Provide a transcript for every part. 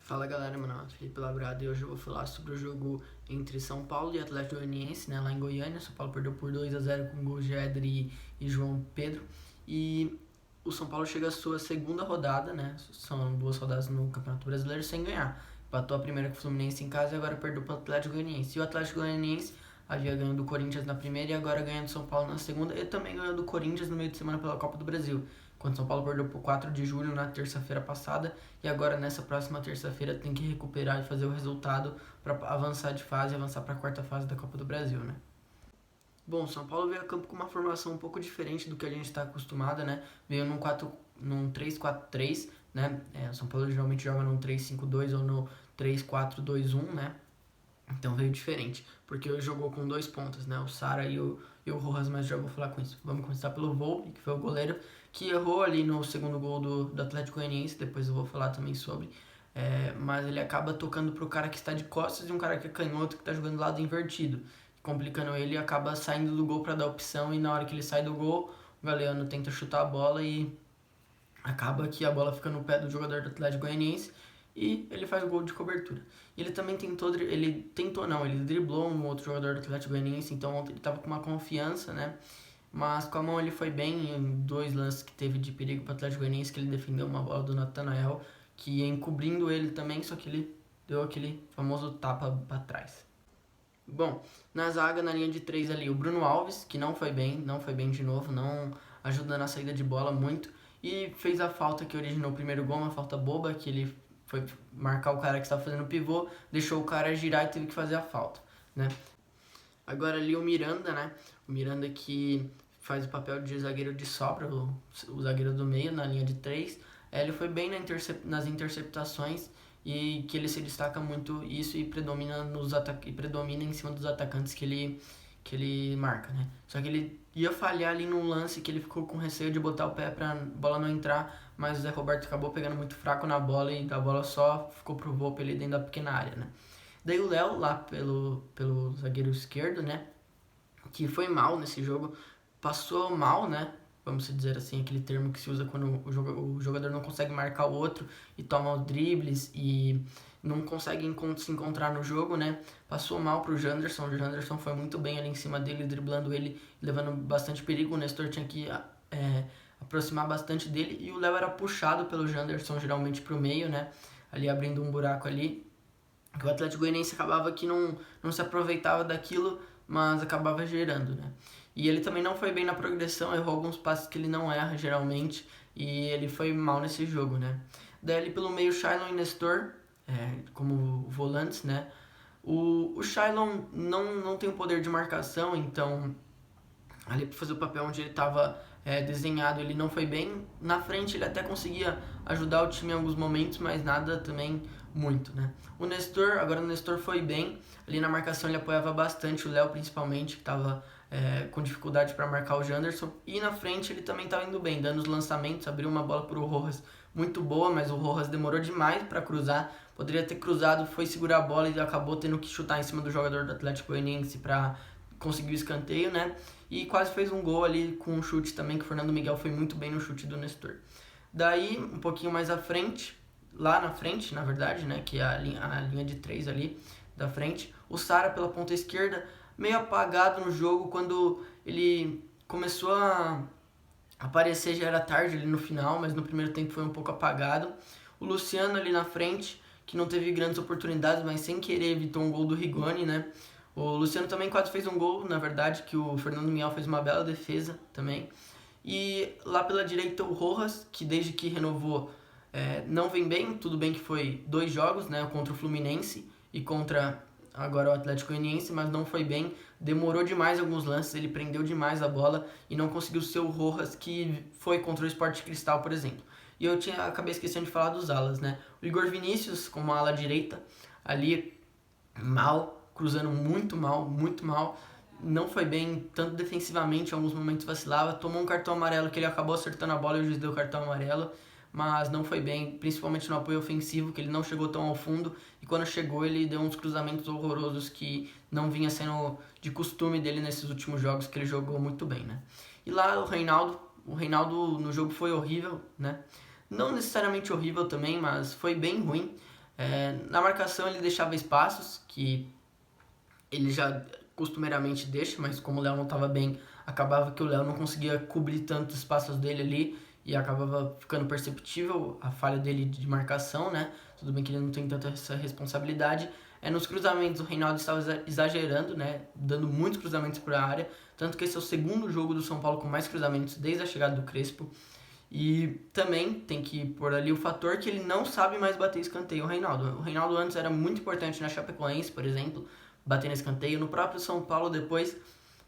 Fala galera, meu nome é Felipe Labrado e hoje eu vou falar sobre o jogo entre São Paulo e Atlético Goianiense, né, lá em Goiânia. São Paulo perdeu por 2-0 com gols de Éder e João Pedro. E o São Paulo chega à sua segunda rodada, né, são duas rodadas no Campeonato Brasileiro sem ganhar. Empatou a primeira com o Fluminense em casa e agora perdeu para o Atlético Goianiense. E o Atlético Goianiense havia ganho do Corinthians na primeira e agora ganha do São Paulo na segunda. E também ganhou do Corinthians no meio de semana pela Copa do Brasil, quando São Paulo perdeu por 4 de julho na terça-feira passada. E agora nessa próxima terça-feira tem que recuperar e fazer o resultado para avançar de fase e avançar para a quarta fase da Copa do Brasil, né? Bom, São Paulo veio a campo com uma formação um pouco diferente do que a gente está acostumado, né? Veio num 3-4-3, né? O São Paulo geralmente joga num 3-5-2 ou no 3-4-2-1, né? Então veio diferente, porque hoje jogou com dois pontas, né? O Sara e o Rojas, mas já vou falar com isso. Vamos começar pelo Volpi, que foi o goleiro, que errou ali no segundo gol do Atlético Goianiense, depois eu vou falar também sobre. Mas ele acaba tocando pro cara que está de costas e um cara que é canhoto, que está jogando do lado invertido, complicando ele e acaba saindo do gol para dar opção, e na hora que ele sai do gol, o Galeano tenta chutar a bola e acaba que a bola fica no pé do jogador do Atlético Goianiense e ele faz o gol de cobertura. Ele também ele driblou um outro jogador do Atlético Goianiense, então ele estava com uma confiança, né? Mas com a mão ele foi bem em dois lances que teve de perigo para o Atlético Goianiense, que ele defendeu uma bola do Natanael, que ia encobrindo ele também, só que ele deu aquele famoso tapa para trás. Bom, na zaga, na linha de três ali, o Bruno Alves, que não foi bem de novo, não ajuda na saída de bola muito, e fez a falta que originou o primeiro gol, uma falta boba, que ele foi marcar o cara que estava fazendo o pivô, deixou o cara girar e teve que fazer a falta, né? Agora ali o Miranda, né? O Miranda que faz o papel de zagueiro de sobra, o zagueiro do meio na linha de três. Ele foi bem nas interceptações e que ele se destaca muito isso e predomina em cima dos atacantes que ele marca, né? Só que ele ia falhar ali num lance que ele ficou com receio de botar o pé pra bola não entrar, mas o Zé Roberto acabou pegando muito fraco na bola e a bola só ficou pro Volpi ali dentro da pequena área, né? Daí o Léo, lá pelo zagueiro esquerdo, né? Que foi mal nesse jogo, passou mal, né? Vamos dizer assim, aquele termo que se usa quando o jogador não consegue marcar o outro e toma os dribles e não consegue se encontrar no jogo, né? Passou mal pro Janderson. O Janderson foi muito bem ali em cima dele, driblando ele, levando bastante perigo. O Nestor tinha que aproximar bastante dele e o Léo era puxado pelo Janderson, geralmente pro meio, né? Ali abrindo um buraco ali, que o Atlético Goianiense acabava que não se aproveitava daquilo, mas acabava gerando, né? E ele também não foi bem na progressão, errou alguns passes que ele não erra geralmente, e ele foi mal nesse jogo, né? Daí ali pelo meio, Shailon e Nestor, como volantes, né? O Shailon não tem o poder de marcação, então ali para fazer o papel onde ele estava desenhado, ele não foi bem. Na frente ele até conseguia ajudar o time em alguns momentos, mas nada também muito, né? O Nestor foi bem, ali na marcação ele apoiava bastante, o Léo principalmente, que estava com dificuldade para marcar o Janderson, e na frente ele também estava indo bem, dando os lançamentos, abriu uma bola para o Rojas muito boa, mas o Rojas demorou demais para cruzar, poderia ter cruzado, foi segurar a bola e acabou tendo que chutar em cima do jogador do Atlético Goianiense para conseguir o escanteio, né? E quase fez um gol ali com um chute também, que o Fernando Miguel foi muito bem no chute do Nestor. Daí, um pouquinho mais à frente, lá na frente, na verdade, né, que é a linha de três ali da frente, o Sara pela ponta esquerda, meio apagado no jogo, quando ele começou a aparecer já era tarde ali no final, mas no primeiro tempo foi um pouco apagado. O Luciano ali na frente, que não teve grandes oportunidades, mas sem querer evitou um gol do Rigoni, né? O Luciano também quase fez um gol, na verdade, que o Fernando Miguel fez uma bela defesa também. E lá pela direita o Rojas, que desde que renovou não vem bem, tudo bem que foi 2 jogos, né, contra o Fluminense e contra agora o Atlético Goianiense, mas não foi bem, demorou demais alguns lances, ele prendeu demais a bola e não conseguiu ser o Rojas que foi contra o Sport Cristal, por exemplo. E acabei esquecendo de falar dos alas, né? O Igor Vinícius, como ala direita, ali mal, cruzando muito mal, não foi bem, tanto defensivamente, em alguns momentos vacilava, tomou um cartão amarelo que ele acabou acertando a bola e o juiz deu o cartão amarelo, mas não foi bem, principalmente no apoio ofensivo, que ele não chegou tão ao fundo, e quando chegou ele deu uns cruzamentos horrorosos que não vinha sendo de costume dele nesses últimos jogos, que ele jogou muito bem, né? E lá o Reinaldo no jogo foi horrível, né? Não necessariamente horrível também, mas foi bem ruim. Na marcação ele deixava espaços, que ele já costumeiramente deixa, mas como o Léo não estava bem, acabava que o Léo não conseguia cobrir tantos espaços dele ali e acabava ficando perceptível a falha dele de marcação, né? Tudo bem que ele não tem tanta essa responsabilidade. Nos cruzamentos o Reinaldo estava exagerando, né? Dando muitos cruzamentos para a área, tanto que esse é o segundo jogo do São Paulo com mais cruzamentos desde a chegada do Crespo. E também tem que pôr ali o fator que ele não sabe mais bater escanteio, o Reinaldo. O Reinaldo antes era muito importante na Chapecoense, por exemplo, bater no escanteio, no próprio São Paulo depois,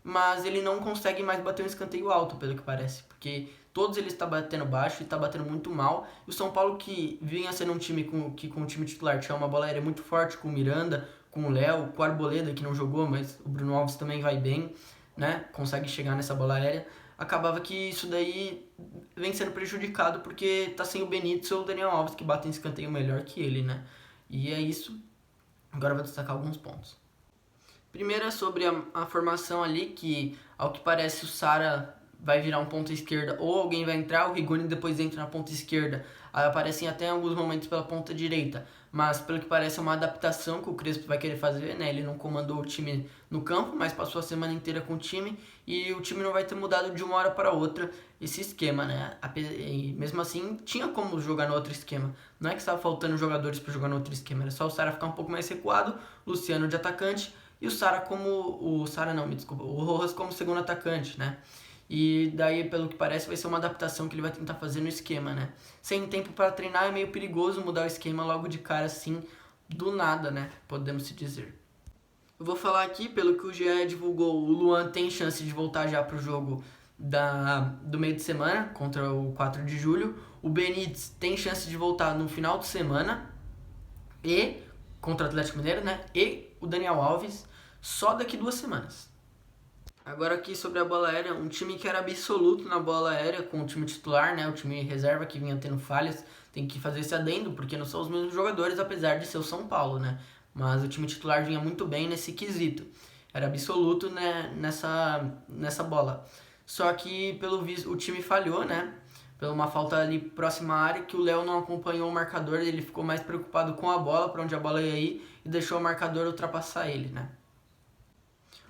mas ele não consegue mais bater um escanteio alto, pelo que parece, porque todos eles estão batendo baixo e está batendo muito mal. E o São Paulo, que vinha sendo um time que com o time titular tinha uma bola aérea muito forte, com o Miranda, com o Léo, com o Arboleda, que não jogou, mas o Bruno Alves também vai bem, né? Consegue chegar nessa bola aérea. Acabava que isso daí vem sendo prejudicado porque tá sem o Benítez ou o Daniel Alves, que batem escanteio melhor que ele, né? E é isso. Agora eu vou destacar alguns pontos. Primeiro é sobre a formação ali, que ao que parece o Sara vai virar um ponta esquerda ou alguém vai entrar, o Rigoni depois entra na ponta esquerda. Aí aparecem até em alguns momentos pela ponta direita, mas pelo que parece é uma adaptação que o Crespo vai querer fazer, né? Ele não comandou o time no campo, mas passou a semana inteira com o time e o time não vai ter mudado de uma hora para outra esse esquema, né? E mesmo assim, tinha como jogar no outro esquema. Não é que estava faltando jogadores para jogar no outro esquema, era só o Sara ficar um pouco mais recuado, Luciano de atacante e o Sara o Rojas como segundo atacante, né? E daí, pelo que parece, vai ser uma adaptação que ele vai tentar fazer no esquema, né? Sem tempo para treinar, é meio perigoso mudar o esquema logo de cara assim, do nada, né? Podemos se dizer. Eu vou falar aqui, pelo que o GE divulgou, o Luan tem chance de voltar já pro jogo do meio de semana, contra o 4 de julho. O Benítez tem chance de voltar no final de semana, e contra o Atlético Mineiro, né? E o Daniel Alves só daqui 2 semanas. Agora aqui sobre a bola aérea, um time que era absoluto na bola aérea com o time titular, né? O time reserva que vinha tendo falhas, tem que fazer esse adendo, porque não são os mesmos jogadores, apesar de ser o São Paulo, né? Mas o time titular vinha muito bem nesse quesito. Era absoluto, né, nessa bola. Só que pelo visto o time falhou, né? Pela uma falta ali próxima à área, que o Léo não acompanhou o marcador, ele ficou mais preocupado com a bola, para onde a bola ia ir, e deixou o marcador ultrapassar ele, né?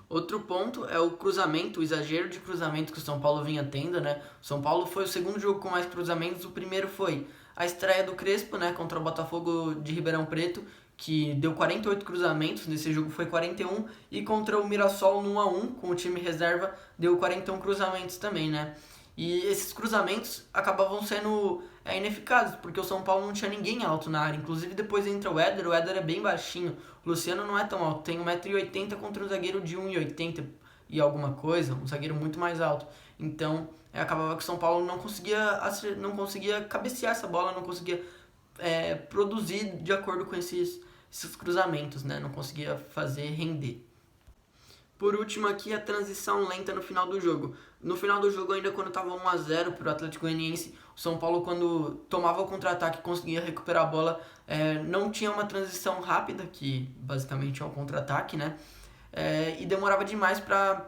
Outro ponto é o cruzamento, o exagero de cruzamento que o São Paulo vinha tendo, né? O São Paulo foi o segundo jogo com mais cruzamentos, o primeiro foi a estreia do Crespo, né, contra o Botafogo de Ribeirão Preto, que deu 48 cruzamentos, nesse jogo foi 41, e contra o Mirassol no 1-1, com o time reserva, deu 41 cruzamentos também, né? E esses cruzamentos acabavam sendo ineficazes, porque o São Paulo não tinha ninguém alto na área. Inclusive depois entra o Éder é bem baixinho. O Luciano não é tão alto, tem 1,80 m contra um zagueiro de 1,80 m e alguma coisa, um zagueiro muito mais alto. Então acabava que o São Paulo não conseguia cabecear essa bola, não conseguia produzir de acordo com esses cruzamentos, né? Não conseguia fazer render. Por último aqui, a transição lenta no final do jogo. No final do jogo, ainda quando estava 1-0 para o Atlético Goianiense, o São Paulo, quando tomava o contra-ataque e conseguia recuperar a bola, não tinha uma transição rápida, que basicamente é o contra-ataque, né? E demorava demais para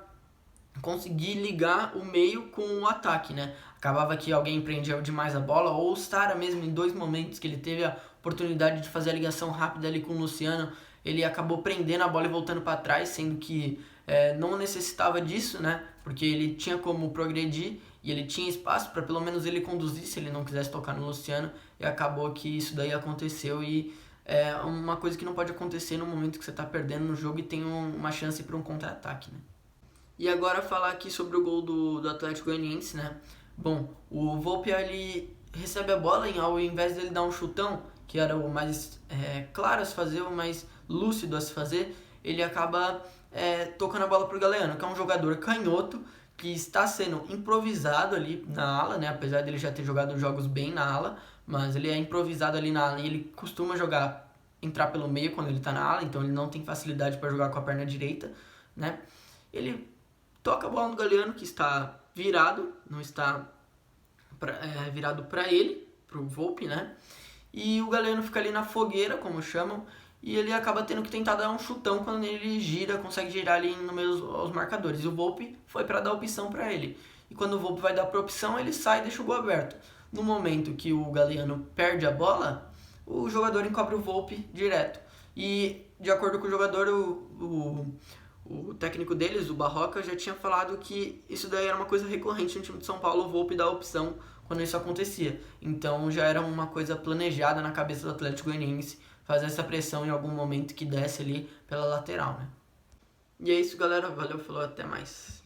conseguir ligar o meio com o ataque, né? Acabava que alguém prendia demais a bola, ou o Sara mesmo, em 2 momentos que ele teve a oportunidade de fazer a ligação rápida ali com o Luciano, ele acabou prendendo a bola e voltando para trás, sendo que não necessitava disso, né? Porque ele tinha como progredir e ele tinha espaço para pelo menos ele conduzir se ele não quisesse tocar no Luciano, e acabou que isso daí aconteceu, e é uma coisa que não pode acontecer no momento que você está perdendo no jogo e tem uma chance para um contra-ataque, né? E agora falar aqui sobre o gol do Atlético Goianiense, né? Bom, o Volpi, ele recebe a bola e ao invés dele dar um chutão, que era o mais claro a se fazer, o mais lúcido a se fazer, ele acaba tocando a bola pro Galeano, que é um jogador canhoto, que está sendo improvisado ali na ala, né? Apesar dele já ter jogado jogos bem na ala, mas ele é improvisado ali na ala e ele costuma entrar pelo meio quando ele tá na ala, então ele não tem facilidade para jogar com a perna direita, né? Ele toca a bola no Galeano, que está virado, não está virado para ele, pro Volpi, né? E o Galeano fica ali na fogueira, como chamam, e ele acaba tendo que tentar dar um chutão quando ele consegue girar ali no meio aos marcadores. E o Volpi foi para dar opção para ele. E quando o Volpi vai dar para opção, ele sai e deixa o gol aberto. No momento que o Galeano perde a bola, o jogador encobre o Volpi direto. E, de acordo com o jogador, o técnico deles, o Barroca, já tinha falado que isso daí era uma coisa recorrente no time de São Paulo, o Volpi dar a opção quando isso acontecia. Então já era uma coisa planejada na cabeça do Atlético Goianiense fazer essa pressão em algum momento que desse ali pela lateral, né? E é isso, galera. Valeu, falou, até mais.